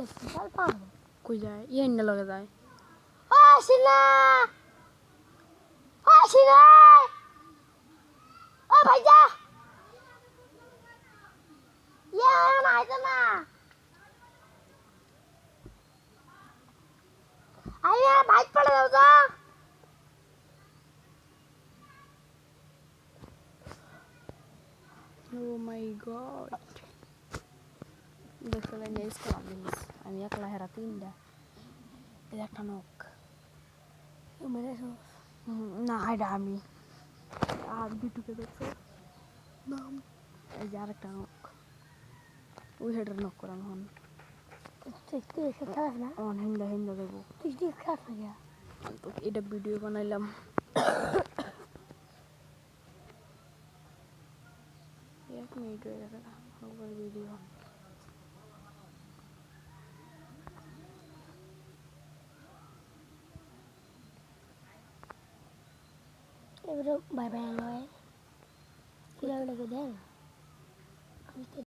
চল পারবো কই যায় ইয়ে না লগে যায় আসিনা আসিনা ও ভাইজা ইয়া না আইতা না আইয়া বাইক পড়ে দাও তো ও মাই গড দেখলে নেস করা জিনিস আমি একলা হেরা তিনটা এই একটা নখ মেরে না এটা আমি আর বিটুকে দেখছো নাম এই যে আরেকটা নখ ওই হেডের নখ করাম হন তুই এসে খাস না অন হিন্দা হিন্দা দেবো তুই ঠিক খাস না গিয়া তো এটা ভিডিও বানাইলাম এক মিনিট হয়ে গেছে একবার ভিডিও এবারে বাই বাই নয় কিরা দেন আমি